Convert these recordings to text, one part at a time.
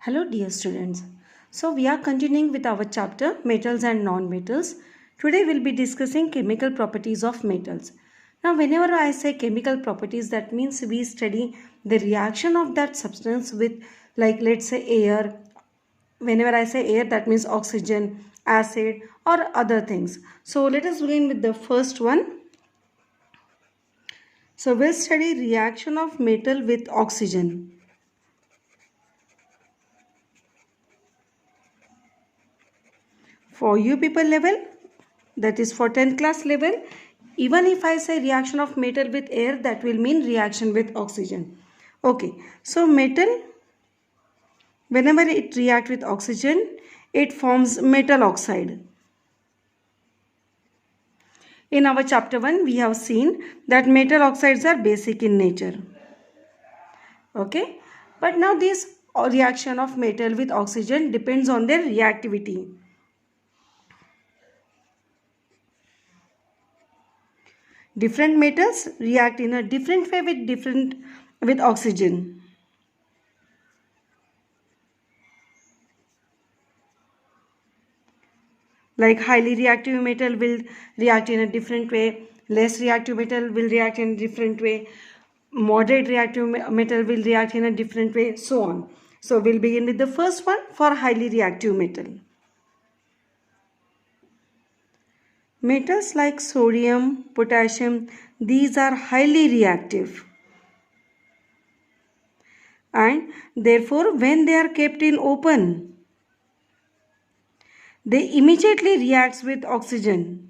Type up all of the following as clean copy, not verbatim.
Hello dear students. So we are continuing with our chapter metals and non-metals. Today we'll be discussing chemical properties of metals. Now whenever I say chemical properties, that means we study the reaction of that substance with, like, let's say air. Whenever I say air, that means oxygen, acid or other things. So let us begin with the first one. So we'll study reaction of metal with oxygen. For you people level, that is for 10th class level, even if I say reaction of metal with air, that will mean reaction with oxygen. Okay, so metal, whenever it reacts with oxygen, it forms metal oxide. In our chapter 1, we have seen that metal oxides are basic in nature. Okay, but now this reaction of metal with oxygen depends on their reactivity. Different metals react in a different way with oxygen. Like highly reactive metal will react in a different way, less reactive metal will react in a different way, moderate reactive metal will react in a different way, so on. So we'll begin with the first one for highly reactive metal. Metals like sodium, potassium, these are highly reactive. And therefore when they are kept in open, they immediately reacts with oxygen.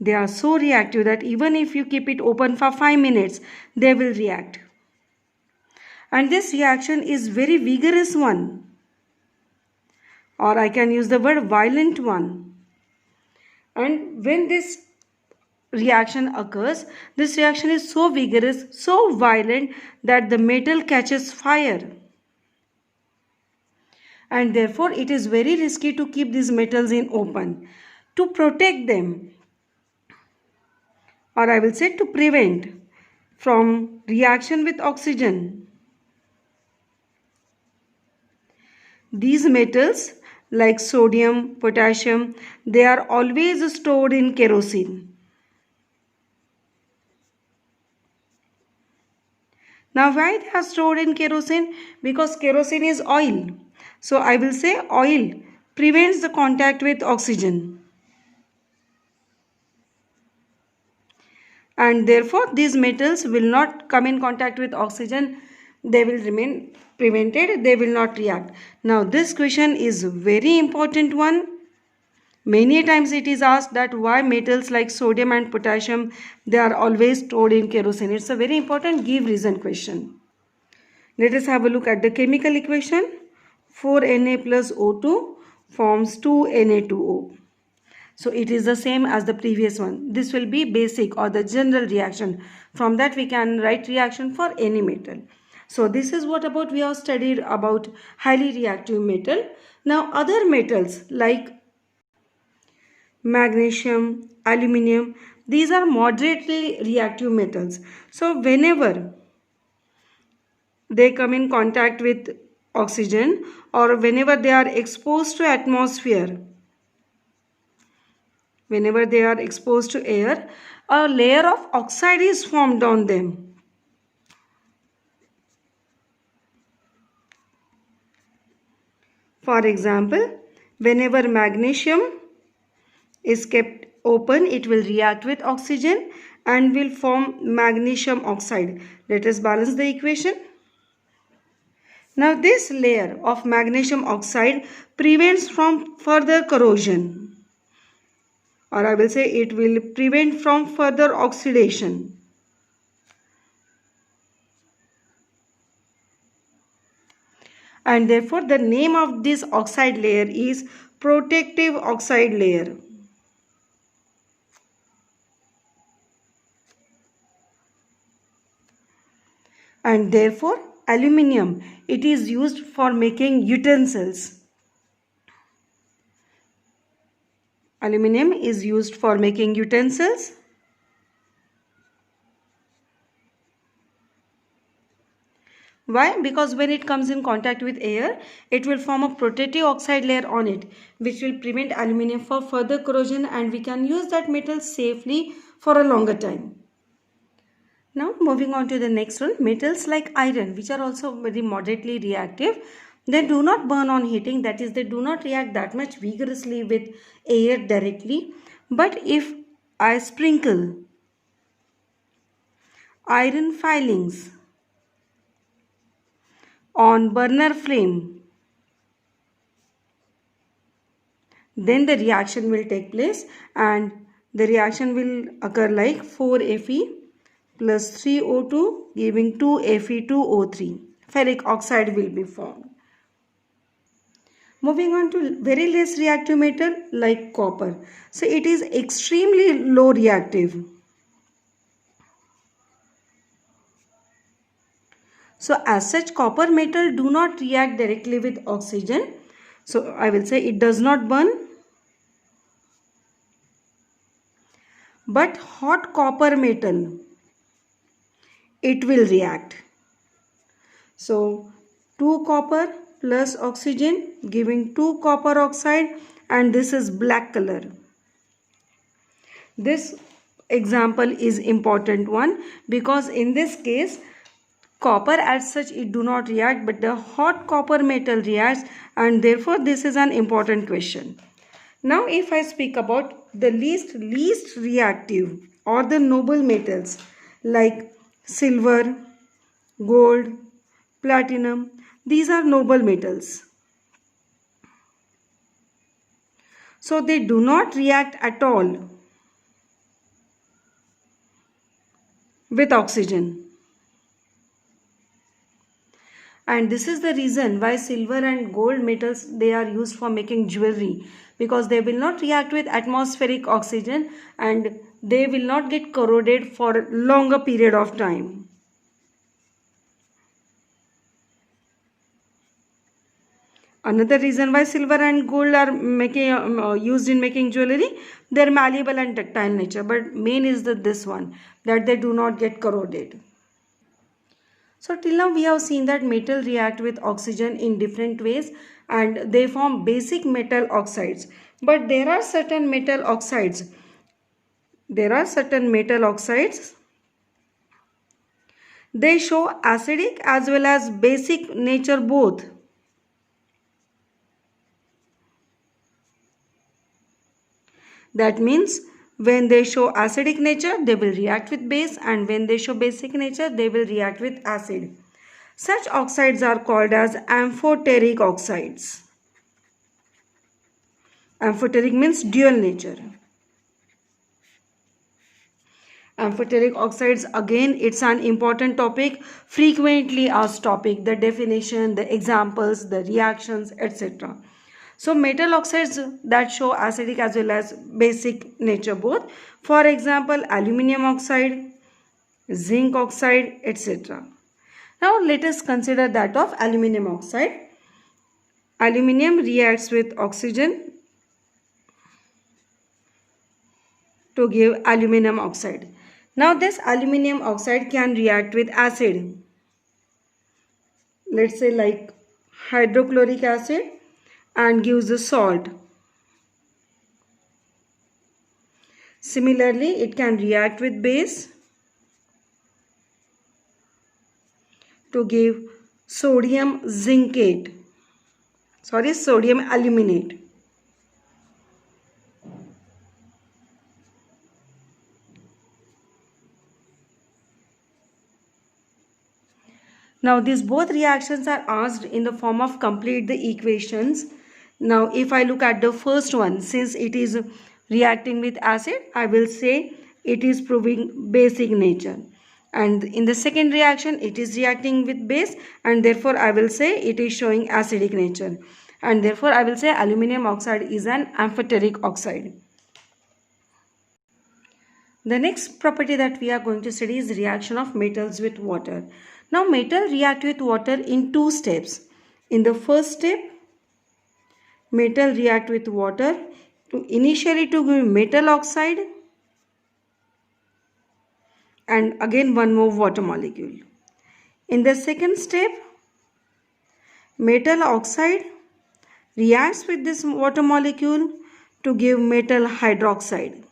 They are so reactive that even if you keep it open for 5 minutes, they will react. And this reaction is very vigorous one. Or I can use the word violent one. And when this reaction occurs, this reaction is so vigorous, so violent that the metal catches fire. And therefore it is very risky to keep these metals in open. To protect them, or I will say to prevent from reaction with oxygen, these metals like sodium, potassium, they are always stored in kerosene. Now why they are stored in kerosene? Because kerosene is oil. So I will say oil prevents the contact with oxygen. And therefore these metals will not come in contact with oxygen. They will remain prevented. They will not react. Now this question is very important one. Many times it is asked that why metals like sodium and potassium, they are always stored in kerosene. It's a very important give reason question. Let us have a look at the chemical equation. 4Na plus O2 forms 2Na2O. So it is the same as the previous one. This will be basic or the general reaction. From that we can write reaction for any metal. So this is what about we have studied about highly reactive metal. Now other metals like magnesium, aluminium, these are moderately reactive metals. So whenever they come in contact with oxygen or whenever they are exposed to atmosphere, whenever they are exposed to air, a layer of oxide is formed on them. For example, whenever magnesium is kept open, it will react with oxygen and will form magnesium oxide. Let us balance the equation. Now this layer of magnesium oxide prevents from further corrosion, or I will say it will prevent from further oxidation. And therefore the name of this oxide layer is protective oxide layer. And therefore aluminium, it is used for making utensils. Aluminium is used for making utensils. Why? Because when it comes in contact with air, it will form a protective oxide layer on it, which will prevent aluminium for further corrosion, and we can use that metal safely for a longer time. Now moving on to the next one, metals like iron, which are also very moderately reactive. They do not burn on heating, that is, they do not react that much vigorously with air directly. But if I sprinkle iron filings on burner flame, then the reaction will take place, and the reaction will occur like 4Fe plus 3O2 giving 2Fe2O3. Ferric oxide will be formed. Moving on to very less reactive metal like copper. So it is extremely low reactive. So as such, copper metal do not react directly with oxygen. So I will say it does not burn. But hot copper metal, it will react. So 2 copper plus oxygen giving 2 copper oxide, and this is black color. This example is important one, because in this case copper as such it do not react, but the hot copper metal reacts, and therefore this is an important question. Now if I speak about the least reactive or the noble metals like silver, gold, platinum, these are noble metals. So they do not react at all with oxygen. And this is the reason why silver and gold metals, they are used for making jewelry, because they will not react with atmospheric oxygen and they will not get corroded for longer period of time. Another reason why silver and gold are used in making jewelry, they are malleable and ductile nature, but main is this one, that they do not get corroded. So till now we have seen that metal react with oxygen in different ways and they form basic metal oxides. But there are certain metal oxides. They show acidic as well as basic nature both. That means when they show acidic nature, they will react with base, and when they show basic nature, they will react with acid. Such oxides are called as amphoteric oxides. Amphoteric means dual nature. Amphoteric oxides, again, it's an important topic, frequently asked topic, the definition, the examples, the reactions, etc. So metal oxides that show acidic as well as basic nature both. For example, aluminium oxide, zinc oxide, etc. Now let us consider that of aluminium oxide. Aluminium reacts with oxygen to give aluminium oxide. Now this aluminium oxide can react with acid. Let's say like hydrochloric acid, and gives the salt. Similarly, it can react with base to give sodium aluminate. Now these both reactions are asked in the form of complete the equations. Now if I look at the first one, since it is reacting with acid, I will say it is proving basic nature. And in the second reaction, it is reacting with base, and therefore I will say it is showing acidic nature. And therefore I will say aluminium oxide is an amphoteric oxide. The next property that we are going to study is reaction of metals with water. Now metal react with water in two steps. In the first step, metal react with water initially to give metal oxide and again one more water molecule. In the second step, metal oxide reacts with this water molecule to give metal hydroxide.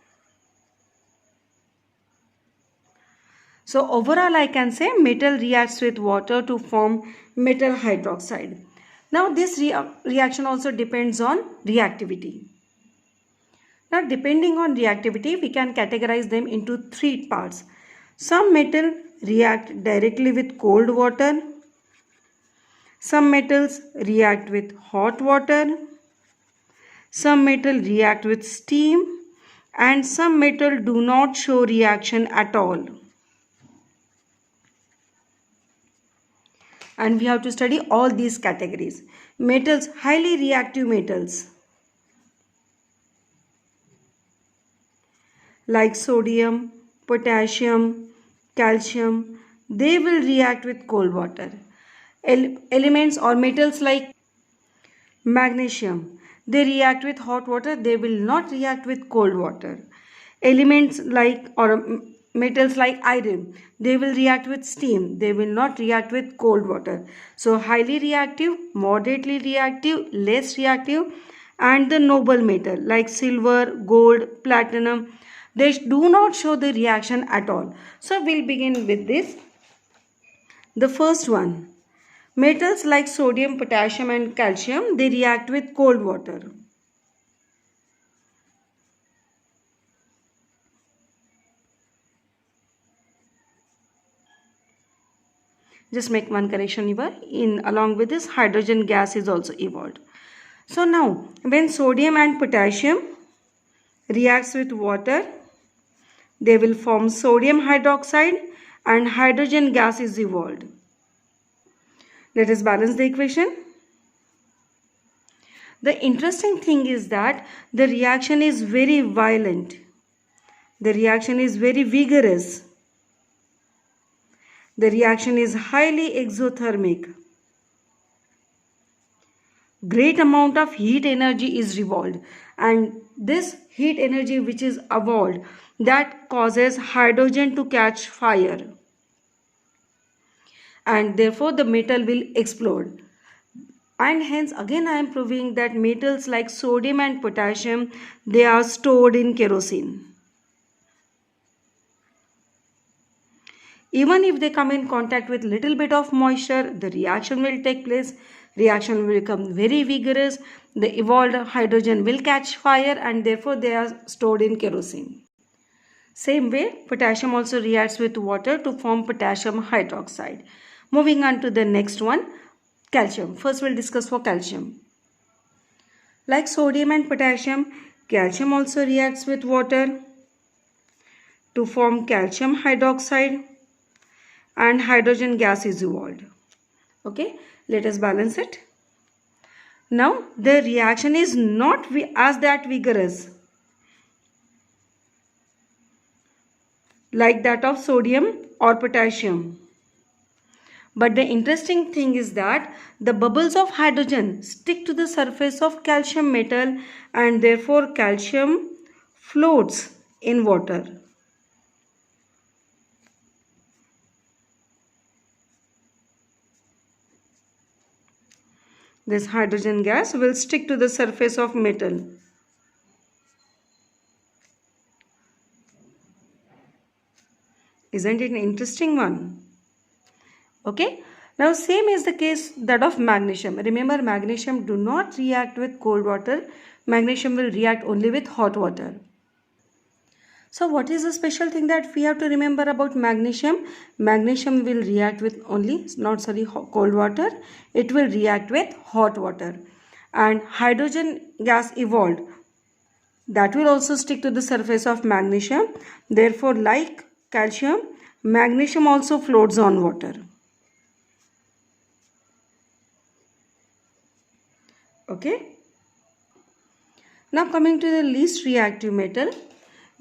So overall I can say metal reacts with water to form metal hydroxide. Now this reaction also depends on reactivity. Now depending on reactivity we can categorize them into three parts. Some metal react directly with cold water. Some metals react with hot water. Some metal react with steam. And some metal do not show reaction at all. And we have to study all these categories. Metals, highly reactive metals like sodium, potassium, calcium, they will react with cold water. Elements or metals like magnesium, they react with hot water, they will not react with cold water. Elements like or metals like iron, they will react with steam, they will not react with cold water. So highly reactive, moderately reactive, less reactive, and the noble metal like silver, gold, platinum, they do not show the reaction at all. So we'll begin with this. The first one, metals like sodium, potassium and calcium, they react with cold water. Just make one correction here. In along with this, hydrogen gas is also evolved. So now, when sodium and potassium reacts with water, they will form sodium hydroxide and hydrogen gas is evolved. Let us balance the equation. The interesting thing is that the reaction is very violent. The reaction is very vigorous. The reaction is highly exothermic. Great amount of heat energy is revolved, and this heat energy which is evolved, that causes hydrogen to catch fire, and therefore the metal will explode. And hence again I am proving that metals like sodium and potassium, they are stored in kerosene. Even if they come in contact with little bit of moisture, the reaction will take place. Reaction will become very vigorous. The evolved hydrogen will catch fire and therefore they are stored in kerosene. Same way, potassium also reacts with water to form potassium hydroxide. Moving on to the next one, calcium. First we'll discuss for calcium. Like sodium and potassium, calcium also reacts with water to form calcium hydroxide and hydrogen gas is evolved. Okay, let us balance it. Now the reaction is not as that vigorous like that of sodium or potassium. But the interesting thing is that the bubbles of hydrogen stick to the surface of calcium metal and therefore calcium floats in water. This hydrogen gas will stick to the surface of metal. Isn't it an interesting one? Okay. Now same is the case that of magnesium. Remember, magnesium do not react with cold water. Magnesium will react only with hot water. So what is the special thing that we have to remember about magnesium? Magnesium will react with cold water. It will react with hot water. And hydrogen gas evolved, that will also stick to the surface of magnesium. Therefore, like calcium, magnesium also floats on water. Okay. Now coming to the least reactive metal.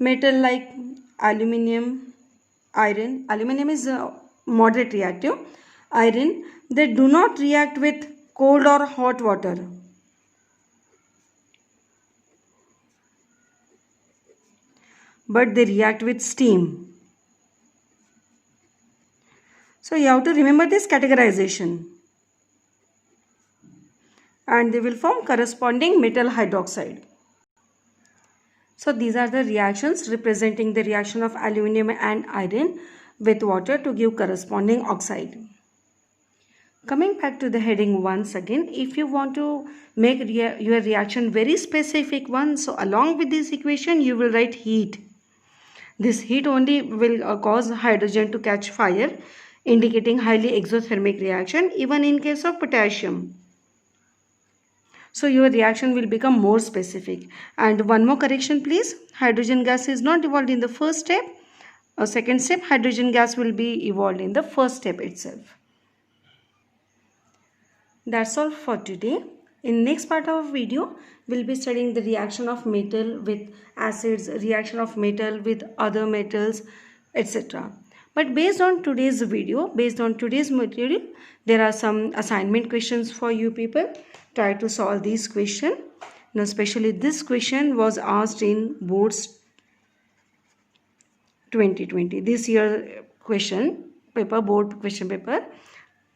Metal like aluminium, iron. Aluminium is moderate reactive. Iron, they do not react with cold or hot water. But they react with steam. So you have to remember this categorization. And they will form corresponding metal hydroxide. So these are the reactions representing the reaction of aluminum and iron with water to give corresponding oxide. Coming back to the heading once again, if you want to make your reaction very specific one, so along with this equation you will write heat. This heat only will cause hydrogen to catch fire, indicating highly exothermic reaction even in case of potassium. So your reaction will become more specific. And one more correction please. Hydrogen gas is not evolved in the first step. A second step, hydrogen gas will be evolved in the first step itself. That's all for today. In next part of video, we'll be studying the reaction of metal with acids, reaction of metal with other metals, etc. But based on today's video, based on today's material, there are some assignment questions for you people. Try to solve these questions. Now, especially this question was asked in Boards 2020. This year question paper, board question paper.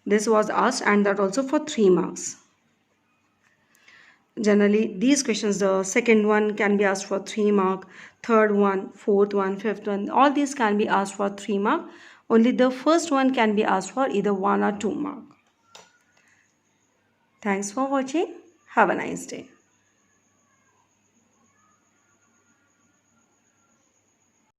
This was asked and that also for 3 marks. Generally, these questions, the second one can be asked for 3 mark, third one, fourth one, fifth one, all these can be asked for 3 mark. Only the first one can be asked for either 1 or 2 mark. Thanks for watching. Have a nice day.